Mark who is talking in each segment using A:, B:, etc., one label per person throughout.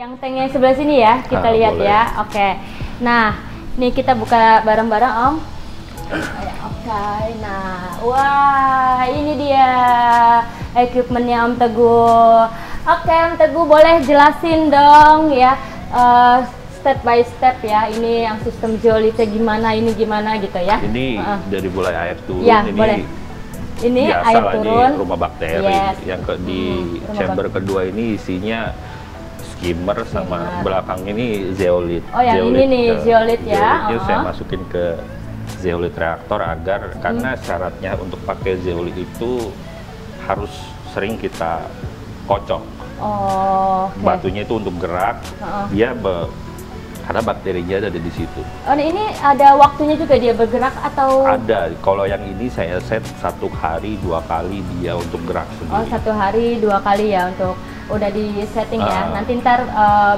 A: Yang tanknya sebelah sini ya, kita lihat
B: boleh.
A: ya. Oke. Nah, nih kita buka bareng-bareng Om. Oke. Nah, wah ini dia equipmentnya Om Teguh. Oke Om Teguh, boleh jelasin dong ya step by step ya. Ini yang sistem zeolitnya gimana, ini gimana gitu ya.
B: Ini dari mulai air turun,
A: ya,
B: ini
A: boleh. Ini
B: biasa
A: air
B: lah,
A: turun.
B: ini rumah bakteri.
A: Yes.
B: Yang di chamber kedua ini isinya skimmer sama belakang ini zeolit.
A: Oh yang ini nih zeolit ya.
B: Zeolitnya saya masukin ke zeolit reaktor agar karena syaratnya untuk pakai zeolit itu harus sering kita kocok.
A: Oh. Okay.
B: Batunya itu untuk gerak, dia karena bakterinya ada di situ.
A: Oh ini ada waktunya juga dia bergerak atau?
B: Ada. Kalau yang ini saya set 1 hari 2 kali dia untuk gerak sendiri.
A: Oh 1 hari 2 kali ya untuk udah di setting ya. Nanti ntar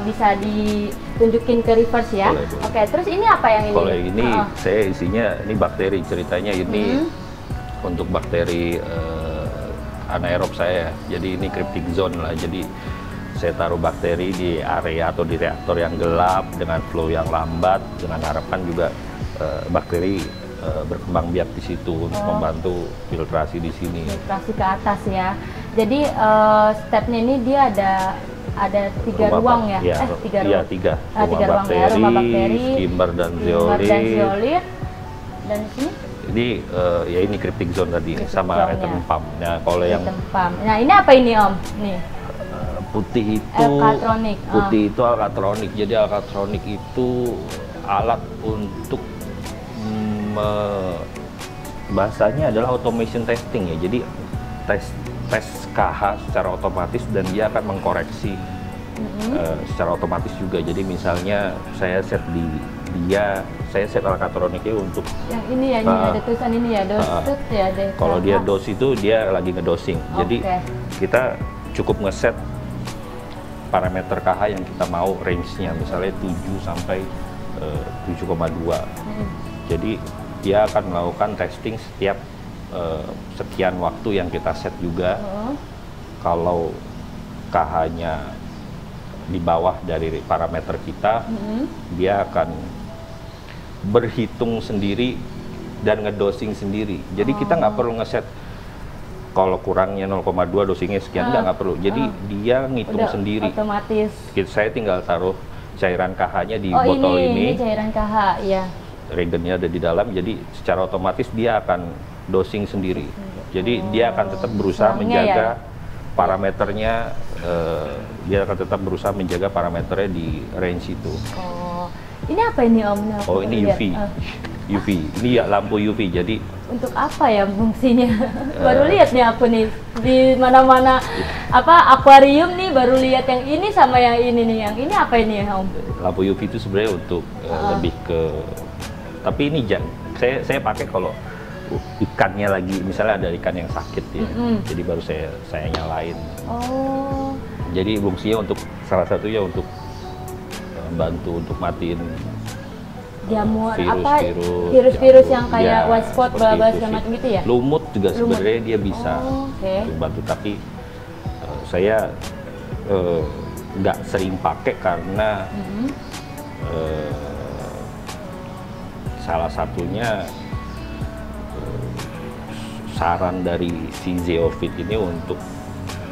A: bisa ditunjukin ke reverse ya.
B: Boleh.
A: Oke, terus ini apa yang ini?
B: Kalau yang ini saya isinya ini bakteri, ceritanya ini untuk bakteri anaerob saya. Jadi ini cryptic zone lah. Jadi saya taruh bakteri di area atau di reaktor yang gelap dengan flow yang lambat, dengan harapan juga bakteri berkembang biak di situ untuk membantu filtrasi di sini.
A: Filtrasi ke atas ya. Jadi stepnya ini dia ada 3 ruang ya?
B: Iya,
A: 3 ruang.
B: Tiga.
A: Rumah bakteri, rumah bakteri,
B: skimmer dan zeolit.
A: Dan di sini?
B: Ini ya ini cryptic zone tadi sama return pump. Nah, kalau yang
A: nah ini apa ini Om? Nih.
B: Putih itu
A: Alkatronik.
B: Putih itu alkatronik. Jadi alkatronik itu alat untuk bahasanya adalah automation testing ya. Jadi tes KH secara otomatis dan dia akan mengkoreksi secara otomatis juga. Jadi misalnya saya set saya set alkatroniknya untuk
A: yang ini ya, ini ada tulisan ini ya, dosed ya.
B: Kalau dia dose itu dia lagi ngedosing. Jadi kita cukup ngeset parameter KH yang kita mau, range-nya misalnya 7 sampai 7,2. Jadi dia akan melakukan testing setiap sekian waktu yang kita set juga. Kalau KH-nya di bawah dari parameter kita, dia akan berhitung sendiri dan ngedosing sendiri. Jadi kita nggak perlu ngeset kalau kurangnya 0,2 dosingnya sekian, nggak perlu. Jadi dia ngitung sendiri.
A: Otomatis.
B: Saya tinggal taruh cairan KH-nya di botol ini.
A: Ini cairan KH, ya.
B: Regennya ada di dalam, jadi secara otomatis dia akan dosing sendiri. Jadi dia akan tetap berusaha menjaga parameternya. Dia akan tetap berusaha menjaga parameternya di range itu.
A: Oh, ini apa ini Om?
B: Oh ini UV. UV, ini ya lampu UV. Jadi
A: untuk apa ya fungsinya? Baru lihat nih aku nih di mana-mana apa akuarium nih, baru lihat yang ini sama yang ini nih. Yang ini apa ini Om?
B: Lampu UV itu sebenarnya untuk lebih ke, tapi ini saya pakai kalau ikannya lagi, misalnya ada ikan yang sakit ya, jadi baru saya nyalain. Oh. Jadi fungsinya untuk salah satunya untuk bantu untuk matiin
A: jamur virus-virus yang kayak white spot bla-bla segala macam gitu ya.
B: Lumut juga sebenarnya dia bisa bantu, tapi saya nggak sering pakai karena salah satunya saran dari si Zeofit ini untuk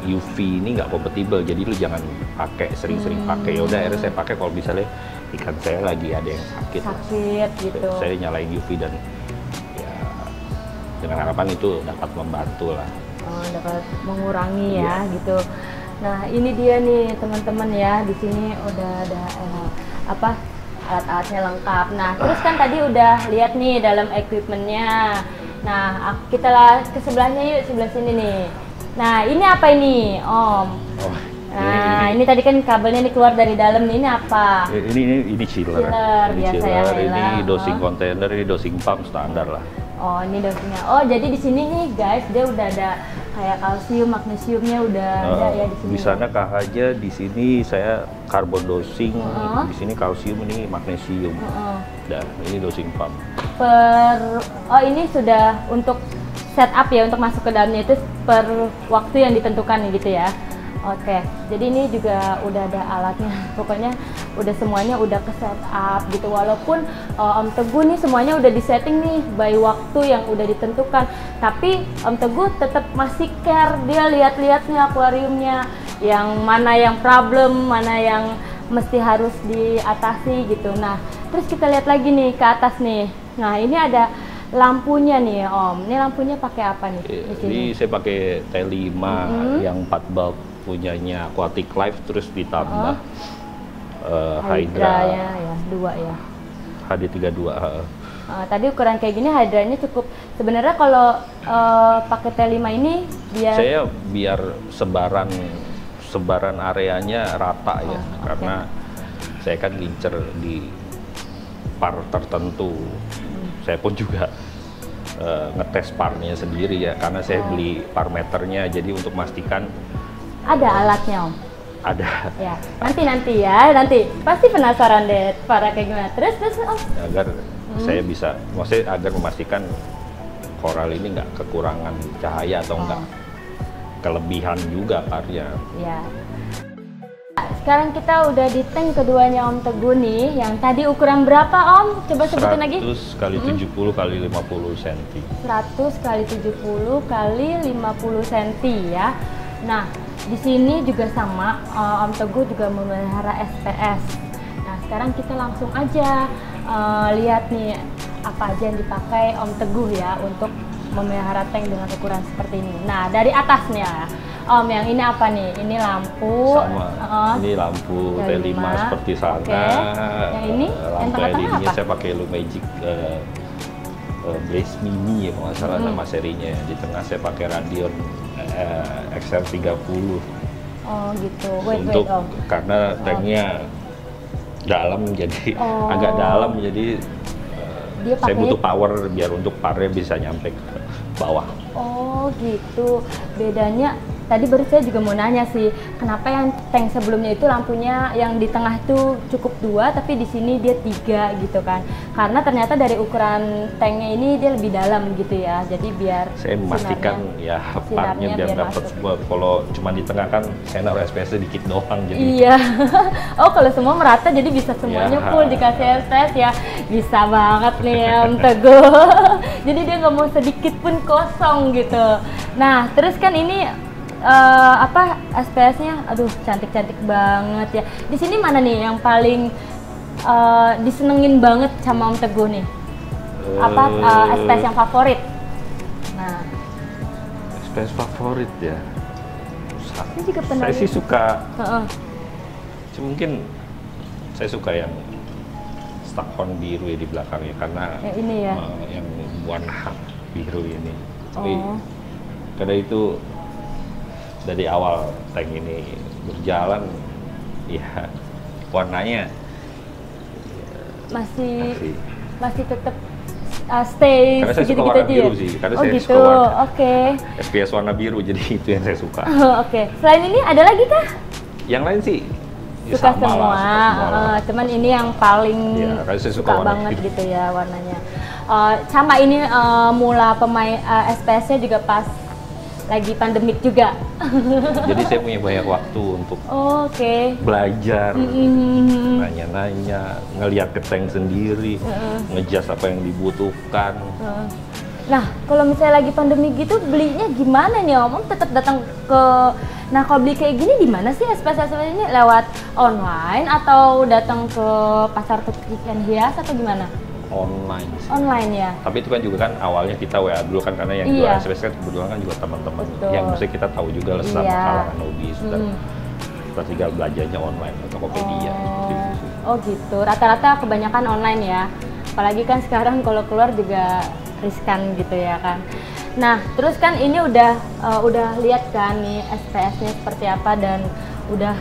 B: UV ini nggak kompatibel, jadi lu jangan pakai sering-sering pakai. Ya udah akhirnya saya pakai kalau misalnya ikan saya lagi ada yang sakit
A: gitu.
B: Saya nyalain UV dan ya dengan harapan itu dapat membantu lah.
A: Oh, dapat mengurangi ya gitu. Nah ini dia nih teman-teman ya, di sini udah ada apa alat-alatnya lengkap. Nah terus kan tadi udah lihat nih dalam equipmentnya. Nah kita lah ke sebelahnya yuk, sebelah sini nih. Nah ini apa ini Om? Oh, nah ini tadi kan kabelnya nih keluar dari dalam nih, ini apa?
B: Ini chiller.
A: Biasa ya.
B: Ini dosing container, ini dosing pump standar lah.
A: Oh ini dosingnya. Oh jadi di sini nih guys dia udah ada kayak kalsium, magnesiumnya udah ada ya di sini.
B: Di sana KH-nya, di sini saya karbon dosing, di sini kalsium, ini magnesium. Dan ini dosing pump.
A: Oh ini sudah untuk setup ya, untuk masuk ke dalamnya itu per waktu yang ditentukan gitu ya. Oke, jadi ini juga udah ada alatnya, pokoknya udah semuanya udah ke setup gitu. Walaupun Om Teguh nih semuanya udah disetting nih by waktu yang udah ditentukan, tapi Om Teguh tetap masih care, dia lihat-lihat nih akuariumnya, yang mana yang problem, mana yang mesti harus diatasi gitu. Nah, terus kita lihat lagi nih ke atas nih. Nah, ini ada lampunya nih Om. Ini lampunya pakai apa nih?
B: Ini saya pakai T5 yang 4 bulb punyanya Aquatic Life, terus ditambah Hydra
A: ya, 2 ya.
B: HD32.
A: Tadi ukuran kayak gini Hydranya cukup. Sebenarnya kalau pakai T5 ini
B: biar sebaran areanya rata ya, karena saya kan ngincer di par tertentu. Saya pun juga ngetes parnya sendiri ya, karena saya beli par meternya, jadi untuk memastikan.
A: Ada alatnya Om?
B: Ada.
A: Ya, nanti pasti penasaran deh para kayak gimana. Terus Om?
B: Agar saya bisa, maksudnya agar memastikan koral ini nggak kekurangan cahaya atau nggak kelebihan juga parnya.
A: Ya. Sekarang kita udah di tank keduanya Om Teguh nih, yang tadi ukuran berapa Om? Coba sebutin lagi.
B: 100 kali 70 kali 50 cm.
A: 100 kali 70 kali 50 cm ya. Nah, di sini juga sama, Om Teguh juga memelihara SPS. Nah, sekarang kita langsung aja lihat nih apa aja yang dipakai Om Teguh ya untuk memelihara tank dengan ukuran seperti ini. Nah, dari atasnya Om, yang ini apa nih? Ini lampu.
B: Sama. Ini lampu T5 seperti sana.
A: Yang ini? Yang tengah-tengah apa?
B: Saya pakai Lumagic Blaze Mini ya, kalau nggak salah nama serinya. Di tengah saya pakai Radion XR30.
A: Oh gitu.
B: Untuk karena tanknya dalam, jadi agak dalam, jadi saya butuh power biar untuk parnya bisa nyampe ke bawah.
A: Oh gitu. Bedanya tadi baru saya juga mau nanya sih, kenapa yang tank sebelumnya itu lampunya yang di tengah itu cukup 2, tapi di sini dia 3 gitu kan? Karena ternyata dari ukuran tanknya ini dia lebih dalam gitu ya, jadi biar
B: saya memastikan ya parnya biar dapat semua. Kalau cuma di tengah kan saya naruh SPS dikit doang jadi.
A: Iya. Oh kalau semua merata jadi bisa semuanya full dikasih SPS ya, bisa banget nih Om Teguh. Jadi dia nggak mau sedikit pun kosong gitu. Nah terus kan ini SPS-nya, aduh cantik-cantik banget ya. Di sini mana nih yang paling disenengin banget sama Om Teguh nih? Apa SPS yang favorit? Nah,
B: SPS favorit ya.
A: Ini juga pernah.
B: Saya sih suka. Mungkin saya suka yang Stockholm biru ya di belakangnya, karena
A: ini ya.
B: Yang warna biru ini. Karena itu dari awal tank ini berjalan, ya warnanya
A: masih tetap stay segitu-gitu aja ya?
B: Sih, karena saya
A: gitu,
B: suka warna.
A: Oke.
B: SPS warna biru, jadi itu yang saya suka.
A: Oke. Selain ini ada lagi kah?
B: Yang lain sih ya
A: suka semua.
B: Lah.
A: Cuman ini yang paling
B: saya
A: suka banget gitu ya warnanya. Sama ini mula pemain SPS-nya juga pas lagi pandemik juga.
B: Jadi saya punya banyak waktu untuk belajar, nanya-nanya, ngelihat ke tank sendiri, ngejas apa yang dibutuhkan.
A: Nah, kalau misalnya lagi pandemi gitu belinya gimana nih Om? Tetap datang ke, nah kalau beli kayak gini di mana sih SPS ini? Lewat online atau datang ke pasar ikan hias atau gimana? Online ya.
B: Tapi itu kan juga kan awalnya kita WA dulu kan, karena yang jual SPS kan kebetulan kan juga teman-teman yang mesti kita tahu juga lah sama kalangan hobi. Kita tinggal belajarnya online atau Tokopedia.
A: Oh gitu. Rata-rata kebanyakan online ya. Apalagi kan sekarang kalau keluar juga riskan gitu ya kan. Nah terus kan ini udah lihat kan nih SPS-nya seperti apa dan udah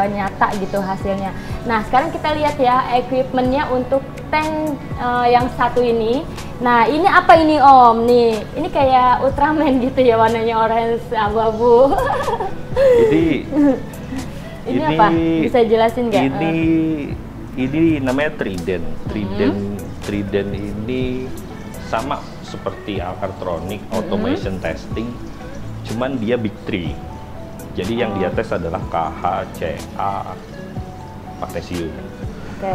A: nyata gitu hasilnya. Nah sekarang kita lihat ya equipmentnya untuk tank yang satu ini. Nah ini apa ini Om? Nih ini kayak Ultraman gitu ya, warnanya orange abu-abu. Ini apa? Bisa jelasin nggak?
B: Ini namanya Trident. Trident ini sama seperti Alcatronic Automation Testing, cuman dia Big 3. Jadi yang dia tes adalah KH, CA, magnesium.
A: Oke.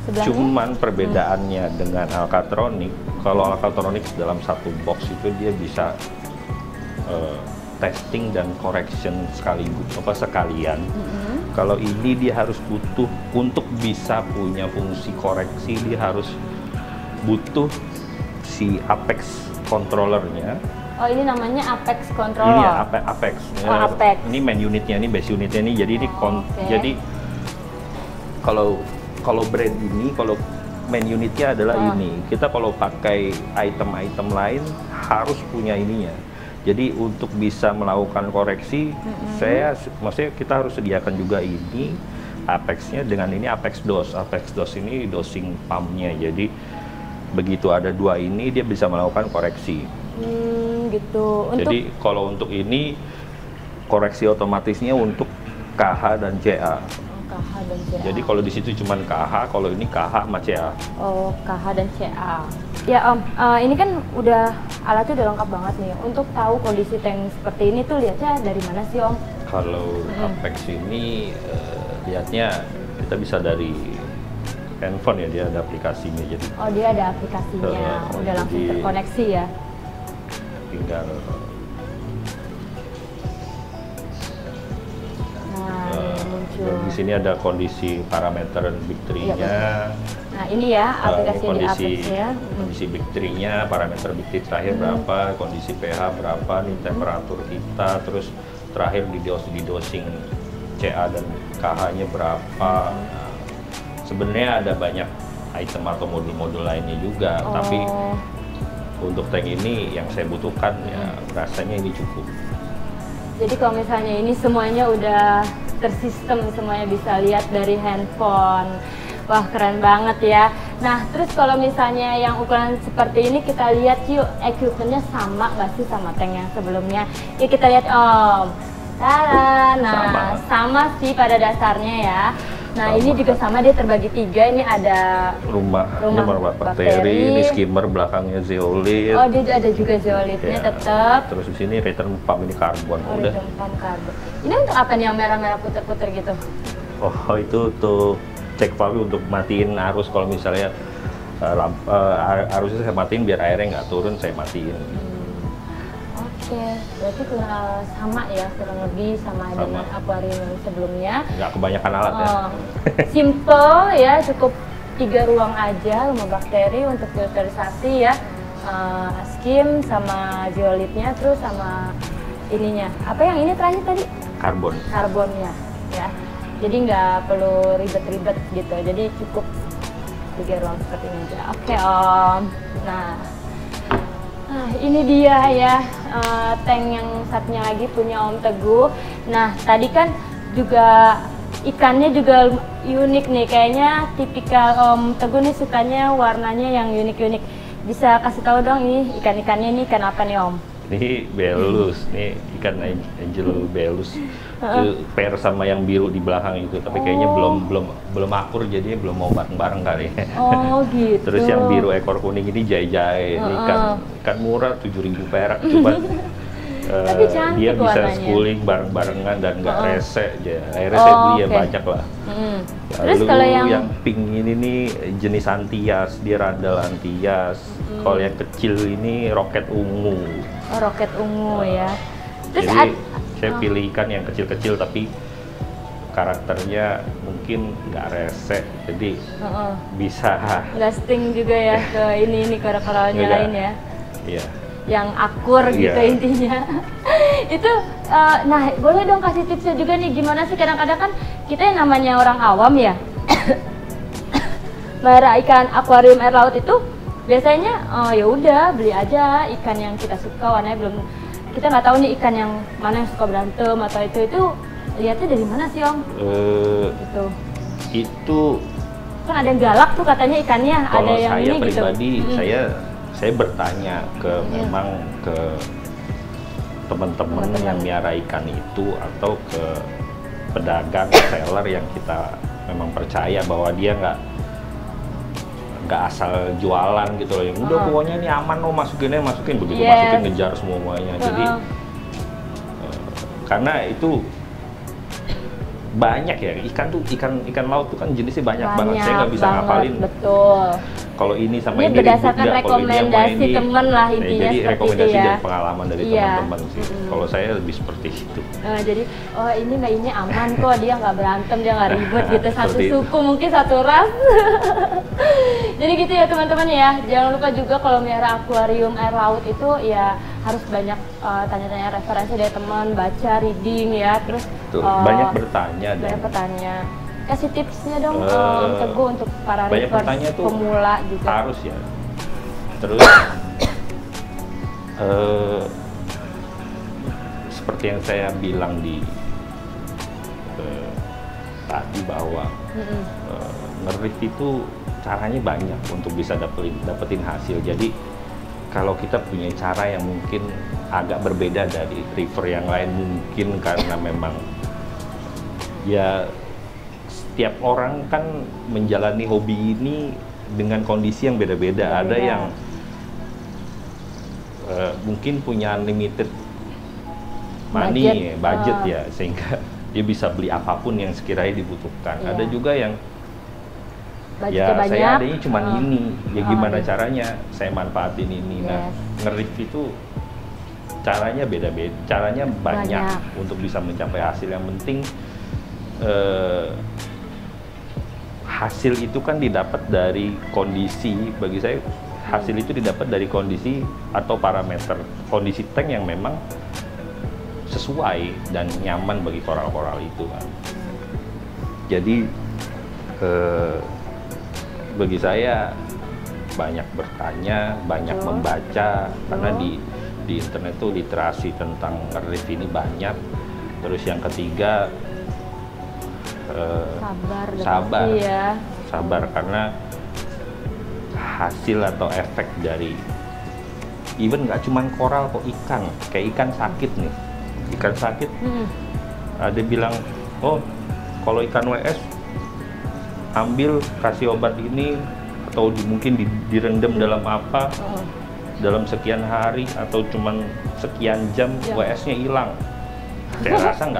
A: Sebelahnya?
B: Cuman perbedaannya dengan Alkatronik, kalau Alkatronik dalam satu box itu dia bisa testing dan correction sekalian. Kalau ini dia harus butuh untuk bisa punya fungsi koreksi, dia harus butuh si Apex controllernya.
A: Oh, ini namanya Apex controller.
B: Ini ya Apex.
A: Oh, Apex.
B: Ini main unitnya, ini base unitnya nih. Jadi ini jadi kalau brand ini, kalau main unitnya adalah ini. Kita kalau pakai item-item lain harus punya ininya. Jadi untuk bisa melakukan koreksi, maksudnya kita harus sediakan juga ini Apexnya dengan ini Apex DOS. Apex DOS ini dosing pumpnya. Jadi begitu ada dua ini dia bisa melakukan koreksi.
A: Gitu.
B: Jadi kalau untuk ini koreksi otomatisnya untuk KH dan CA.
A: KH dan CA.
B: Jadi kalau di situ cuma KH, kalau ini KH sama CA.
A: Oh, KH dan CA. Ya Om, ini kan udah alatnya udah lengkap banget nih. Untuk tahu kondisi tank seperti ini tuh lihatnya dari mana sih Om?
B: Kalau Apex ini lihatnya kita bisa dari handphone ya, dia ada aplikasinya. Jadi
A: oh, dia ada aplikasinya, udah langsung terkoneksi ya.
B: Tinggal
A: muncul.
B: di sini ada kondisi parameter big tree-nya.
A: Nah, ini ya aplikasi
B: kondisi
A: di Apex-nya.
B: kondisi big tree-nya, parameter big tree terakhir berapa, kondisi pH berapa, nih temperatur kita, terus terakhir di dosing CA dan KH-nya berapa. Nah, sebenarnya ada banyak item atau modul-modul lainnya juga, tapi untuk tank ini yang saya butuhkan ya rasanya ini cukup.
A: Jadi kalau misalnya ini semuanya udah tersistem, semuanya bisa lihat dari handphone. Wah, keren banget ya. Nah, terus kalau misalnya yang ukuran seperti ini kita lihat yuk, equipment-nya sama nggak sih sama tank yang sebelumnya? Yuk kita lihat Om. Tada, nah sama sih pada dasarnya ya. Nah, ini juga sama, dia terbagi 3. Ini ada rumah
B: bakteri, ini skimmer, belakangnya zeolit.
A: Oh, dia ada juga zeolitnya tetap.
B: Terus di sini return pump, ini karbon.
A: Oh,
B: udah.
A: return pump karbon. Ini untuk apa nih yang merah-merah puter-puter gitu?
B: Oh, itu tuh cek valve untuk matiin arus. Kalau misalnya arusnya saya matiin biar airnya nggak turun, saya matiin.
A: Oke, berarti sama ya, kurang lebih sama dengan akuarium yang sebelumnya.
B: Nggak kebanyakan alat ya.
A: Simple ya, cukup 3 ruang aja, rumah bakteri untuk filterisasi ya, skim sama zeolitnya, terus sama ininya. Apa yang ini terakhir tadi?
B: Karbon.
A: Karbonnya ya. Jadi nggak perlu ribet-ribet gitu, jadi cukup 3 ruang seperti ini aja. Oke Om. Nah, ini dia ya tank yang satunya lagi punya Om Teguh. Nah, tadi kan juga ikannya juga unik nih, kayaknya tipikal Om Teguh nih sukanya warnanya yang unik-unik. Bisa kasih tahu dong ini ikan-ikannya, ini ikan apa nih Om?
B: Ini belus, nih ikan angel belus. Itu pair sama yang biru di belakang itu, tapi kayaknya belum akur, jadinya belum mau bareng-bareng kali.
A: Oh gitu.
B: Terus yang biru ekor kuning ini jai-jai, ini ikan murah 7.000 perak, cuma dia bisa schooling bareng-barengan dan nggak rese aja. Akhirnya saya beli ya banyak lah.
A: Terus kalau
B: yang pink ini nih jenis antias, dia radal antias. Kalau yang kecil ini roket ungu.
A: Oh, roket ungu ya. Terus
B: jadi saya pilih ikan yang kecil-kecil tapi karakternya mungkin nggak rese, jadi bisa
A: nggak sting juga ya ke ini koralnya lain ya.
B: Iya.
A: Yang akur gitu intinya. Itu nah boleh dong kasih tipsnya juga nih, gimana sih kadang-kadang kan kita yang namanya orang awam ya melihara ikan akuarium air laut itu biasanya ya udah beli aja ikan yang kita suka, warnanya belum, kita nggak tahu nih ikan yang mana yang suka berantem atau itu lihatnya dari mana sih Om?
B: Itu
A: kan ada yang galak tuh katanya ikannya, ada yang
B: saya
A: ini
B: pribadi,
A: gitu.
B: saya bertanya ke memang ke teman-teman yang miara ikan itu atau ke pedagang seller yang kita memang percaya bahwa dia nggak asal jualan gitu loh, yang udah pokoknya ini aman, masukin begitu masukin ngejar semuanya. Jadi karena itu banyak ya, ikan laut tuh kan jenisnya banyak banget, saya nggak bisa ngapalin.
A: Betul.
B: Kalau ini sama
A: ini berdasarkan rekomendasi teman lah intinya,
B: jadi rekomendasi
A: ya.
B: dan pengalaman dari teman-teman sih. Kalau saya lebih seperti itu.
A: Jadi ini aman kok, dia nggak berantem, dia nggak ribut gitu, satu suku mungkin satu ras. Jadi gitu ya teman-teman ya. Jangan lupa juga kalau melihara akuarium air laut itu ya harus banyak tanya-tanya referensi dari teman, baca, reading ya, terus
B: banyak bertanya.
A: Banyak bertanya. Kasih tipsnya dong Om Teguh untuk para reefers pemula juga.
B: Harus ya. Terus seperti yang saya bilang di tadi bahwa nge-reef itu caranya banyak untuk bisa dapetin hasil. Jadi kalau kita punya cara yang mungkin agak berbeda dari reefer yang lain, mungkin karena memang ya setiap orang kan menjalani hobi ini dengan kondisi yang beda-beda. Ada yang mungkin punya unlimited money, budget ya, sehingga dia bisa beli apapun yang sekiranya dibutuhkan. Ada juga yang saya adanya cuma ini, ya gimana caranya saya manfaatin ini. Nah, nge-reef itu caranya beda-beda, caranya banyak untuk bisa mencapai hasil. Yang penting hasil itu kan didapat dari kondisi, bagi saya hasil itu didapat dari kondisi atau parameter kondisi tank yang memang sesuai dan nyaman bagi koral-koral itu kan. Jadi bagi saya banyak bertanya, banyak membaca, karena di internet tuh literasi tentang reef ini banyak. Terus yang ketiga sabar karena hasil atau efek dari even nggak cuma koral kok, kayak ikan sakit nih, ada bilang kalau ikan WS ambil kasih obat ini atau mungkin direndam dalam apa dalam sekian hari atau cuman sekian jam WS-nya hilang. Saya rasa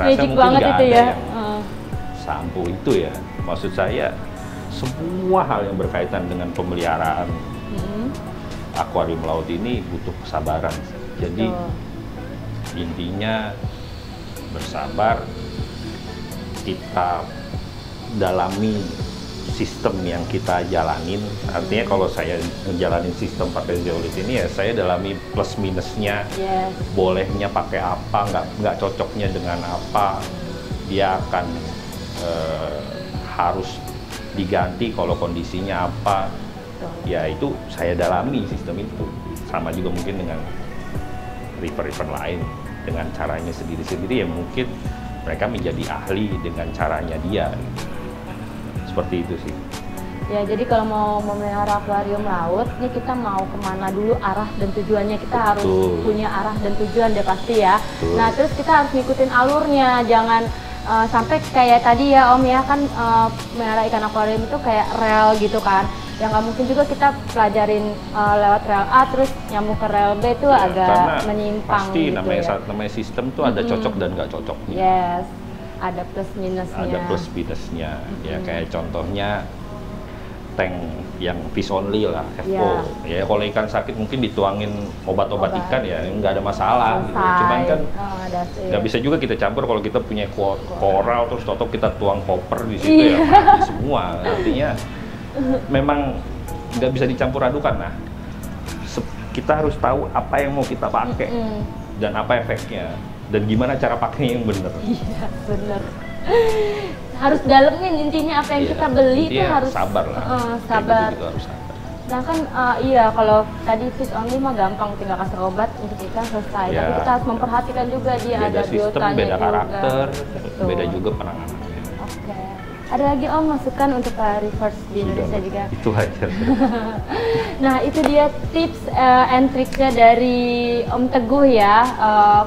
B: mungkin nggak ada yang sampo itu ya. Maksud saya semua hal yang berkaitan dengan pemeliharaan akuarium laut ini butuh kesabaran. Jadi intinya bersabar, kita dalami sistem yang kita jalanin. Artinya kalau saya ngejalanin sistem pakai zeolith ini ya saya dalami plus minusnya, bolehnya pakai apa, nggak cocoknya dengan apa, dia akan harus diganti kalau kondisinya apa, ya itu saya dalami sistem itu. Sama juga mungkin dengan reefer lain dengan caranya sendiri-sendiri, ya mungkin mereka menjadi ahli dengan caranya dia. Seperti itu sih.
A: Ya, jadi kalau mau memelihara akuarium laut, nih kita mau kemana dulu arah dan tujuannya, kita harus punya arah dan tujuan deh pasti ya. Nah, terus kita harus ngikutin alurnya, jangan sampai kayak tadi ya Om ya, kan melihara ikan akuarium itu kayak rel gitu kan. Ya nggak mungkin juga kita pelajarin lewat rel A terus nyambung ke rel B itu agak menyimpang.
B: Pasti
A: gitu
B: namanya sistem tuh ada cocok dan nggak cocoknya.
A: Yes, ada plus minusnya.
B: Ada plus minusnya. Ya kayak contohnya tank yang fish only lah, FO. Ya kalau ikan sakit mungkin dituangin obat-obat ikan ya nggak ada masalah. Gitu. Cuman kan nggak bisa juga kita campur kalau kita punya koral terus kita tuang koper di situ ya mati semua. Artinya memang nggak bisa dicampur adukan. Nah, kita harus tahu apa yang mau kita pakai dan apa efeknya dan gimana cara pakainya yang benar.
A: Iya, benar. Harus dalemin intinya apa yang kita beli itu harus
B: sabar lah.
A: Sabar.
B: Gitu harus sabar.
A: Nah kan kalau tadi fish only mah gampang, tinggal kasih obat untuk ikan selesai. Tapi kita harus memperhatikan juga dia
B: beda
A: ada biotanya,
B: beda karakter,
A: juga.
B: Beda juga penanganannya.
A: Oke. Ada lagi Om masukan untuk reefers di Indonesia juga?
B: Itu aja.
A: Nah itu dia tips and triknya dari Om Teguh ya.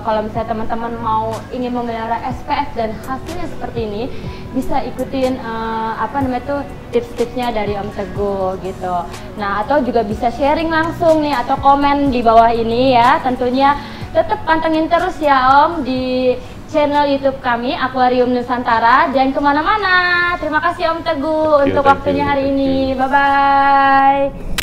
A: Kalau misalnya teman-teman mau ingin memelihara SPF dan hasilnya seperti ini, bisa ikutin tips-tipsnya dari Om Teguh gitu. Nah atau juga bisa sharing langsung nih atau komen di bawah ini ya. Tentunya tetap pantengin terus ya Om di channel YouTube kami Akuarium Nusantara, jangan kemana-mana. Terima kasih Om Teguh untuk waktunya hari ini. Bye bye.